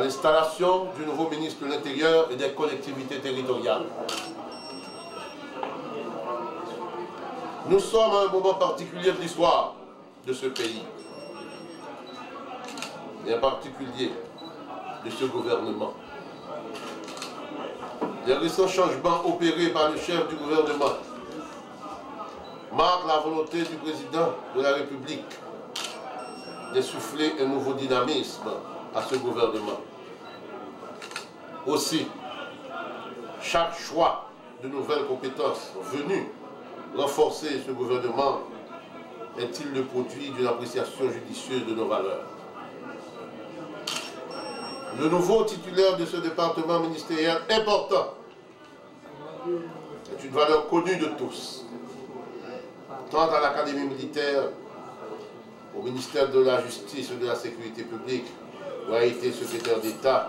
l'installation du nouveau ministre de l'Intérieur et des collectivités territoriales. Nous sommes à un moment particulier de l'histoire de ce pays, et en particulier de ce gouvernement. Les récents changements opérés par le chef du gouvernement marquent la volonté du président de la République d'insuffler un nouveau dynamisme à ce gouvernement. Aussi, chaque choix de nouvelles compétences venues renforcer ce gouvernement est-il le produit d'une appréciation judicieuse de nos valeurs? Le nouveau titulaire de ce département ministériel important est une valeur connue de tous, tant à l'Académie militaire, au ministère de la Justice et de la Sécurité publique, où a été secrétaire d'État,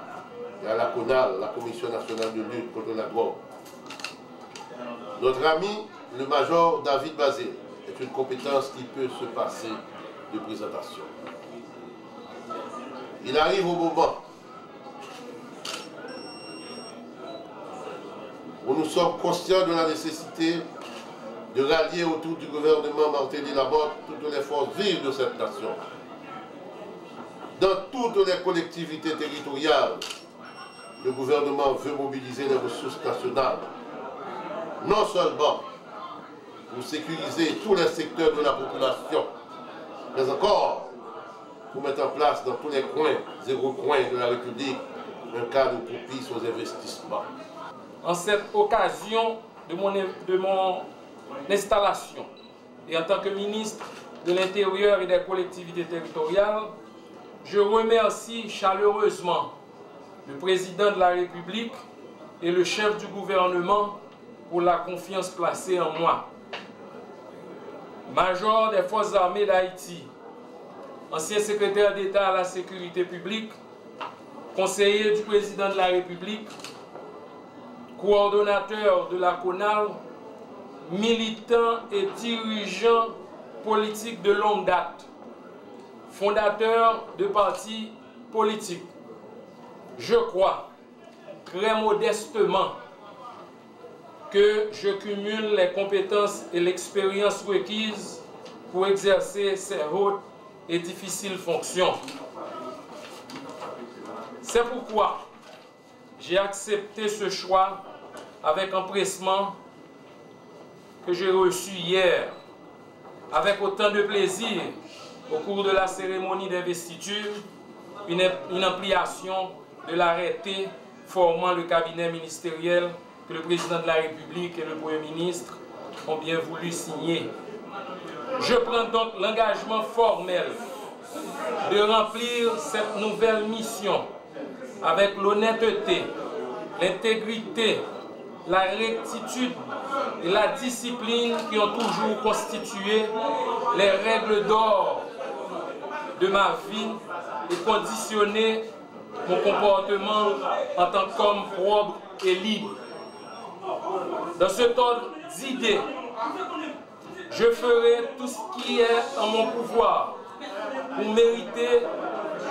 et à la CONAL, la Commission nationale de lutte contre la drogue. Notre ami, le major David Bazé, est une compétence qui peut se passer de présentation. Il arrive au moment où nous sommes conscients de la nécessité de rallier autour du gouvernement Martelly Lamotte toutes les forces vives de cette nation. Dans toutes les collectivités territoriales, le gouvernement veut mobiliser les ressources nationales, non seulement pour sécuriser tous les secteurs de la population, mais encore pour mettre en place dans tous les coins et recoins de la République un cadre propice aux investissements. En cette occasion de mon installation et en tant que ministre de l'Intérieur et des collectivités territoriales, je remercie chaleureusement le président de la République et le chef du gouvernement pour la confiance placée en moi. Major des Forces armées d'Haïti, ancien secrétaire d'État à la sécurité publique, conseiller du président de la République, coordonnateur de la CONAL, militant et dirigeant politique de longue date, fondateur de partis politiques. Je crois très modestement que je cumule les compétences et l'expérience requises pour exercer ces hautes et difficiles fonctions. C'est pourquoi j'ai accepté ce choix avec empressement que j'ai reçu hier, avec autant de plaisir au cours de la cérémonie d'investiture, une ampliation de l'arrêté formant le cabinet ministériel que le président de la République et le Premier ministre ont bien voulu signer. Je prends donc l'engagement formel de remplir cette nouvelle mission avec l'honnêteté, l'intégrité, la rectitude et la discipline qui ont toujours constitué les règles d'or de ma vie et conditionné mon comportement en tant qu'homme propre et libre. Dans cet ordre d'idées, je ferai tout ce qui est en mon pouvoir pour mériter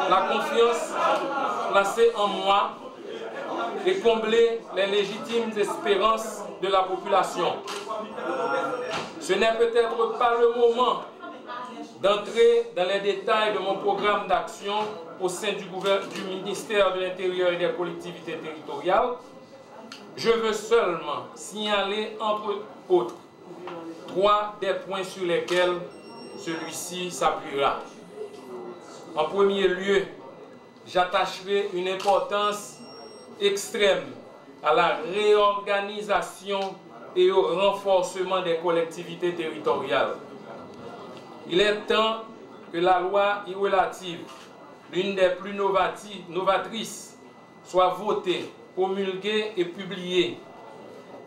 la confiance placée en moi et combler les légitimes espérances de la population. Ce n'est peut-être pas le moment d'entrer dans les détails de mon programme d'action au sein du ministère de l'Intérieur et des collectivités territoriales. Je veux seulement signaler, entre autres, 3 des points sur lesquels celui-ci s'appuiera. En premier lieu, j'attacherai une importance extrême à la réorganisation et au renforcement des collectivités territoriales. Il est temps que la loi y relative, l'une des plus novatrices, soit votée, promulguée et publiée.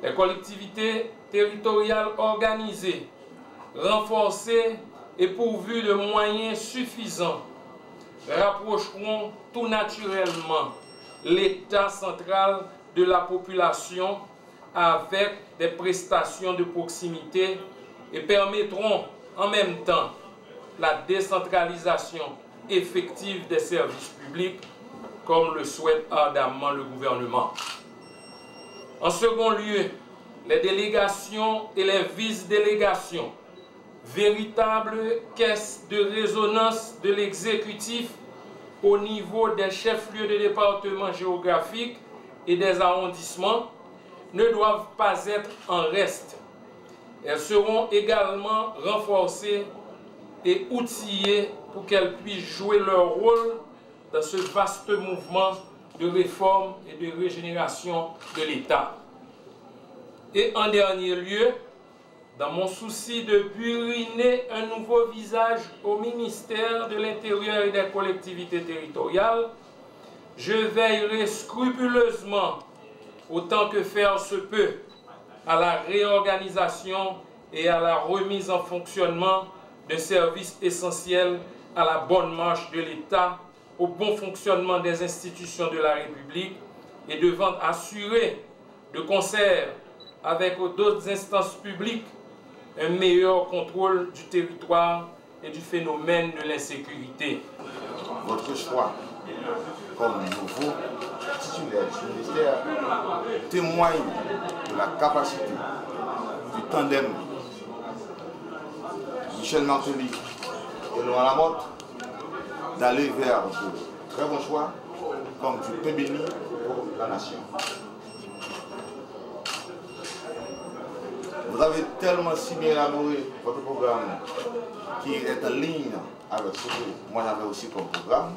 Les collectivités territoriales organisées, renforcées et pourvues de moyens suffisants rapprocheront tout naturellement l'État central de la population avec des prestations de proximité et permettront en même temps la décentralisation effective des services publics comme le souhaite ardemment le gouvernement. En second lieu, les délégations et les vice-délégations, véritables caisses de résonance de l'exécutif au niveau des chefs-lieux de département géographiques et des arrondissements, ne doivent pas être en reste. Elles seront également renforcées et outillées pour qu'elles puissent jouer leur rôle dans ce vaste mouvement de réforme et de régénération de l'État. Et en dernier lieu, dans mon souci de buriner un nouveau visage au ministère de l'Intérieur et des collectivités territoriales, je veillerai scrupuleusement, autant que faire se peut, à la réorganisation et à la remise en fonctionnement de services essentiels à la bonne marche de l'État, au bon fonctionnement des institutions de la République et devant assurer, de concert avec d'autres instances publiques, un meilleur contrôle du territoire et du phénomène de l'insécurité. Votre choix comme nouveau titulaire du ministère témoigne de la capacité du tandem Michel Martelly et Laurent Lamotte d'aller vers de très bons choix comme du pain béni pour la nation. Vous avez tellement si bien élaboré votre programme qui est en ligne avec ce que moi j'avais aussi comme programme.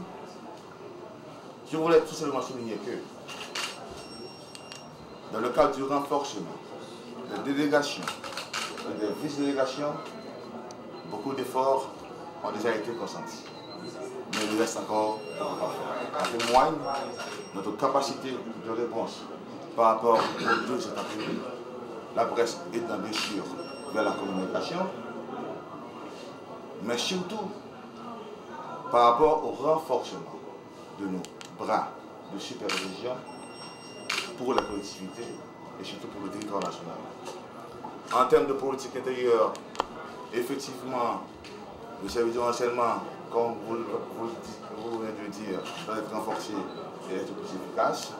Je voulais tout simplement souligner que dans le cadre du renforcement des délégations et des vice-délégations, beaucoup d'efforts ont déjà été consentis. Mais il reste encore à faire. Ça témoigne notre capacité de réponse par rapport aux deux états publics. La presse étant bien sûr vers la communication, mais surtout par rapport au renforcement de nos bras de supervision pour la collectivité et surtout pour le territoire national. En termes de politique intérieure, effectivement, le service de renseignement, comme vous venez de dire, doit être renforcé et être plus efficace.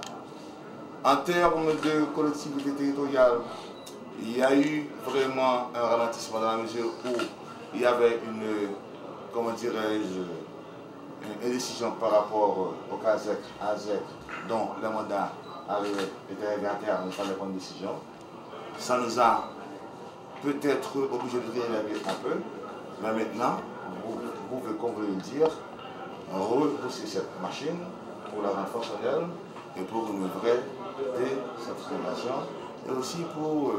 En termes de collectivité territoriale, il y a eu vraiment un ralentissement dans la mesure où il y avait une, comment dirais-je, une indécision par rapport au CASEC, ASEC, dont le mandat était arrivé à terme, il fallait prendre une décision. Ça nous a peut-être obligé de réévaluer un peu, mais maintenant, vous pouvez, comme vous le dire, repousser cette machine pour la rendre fonctionnelle et pour une vraie décentralisation et aussi pour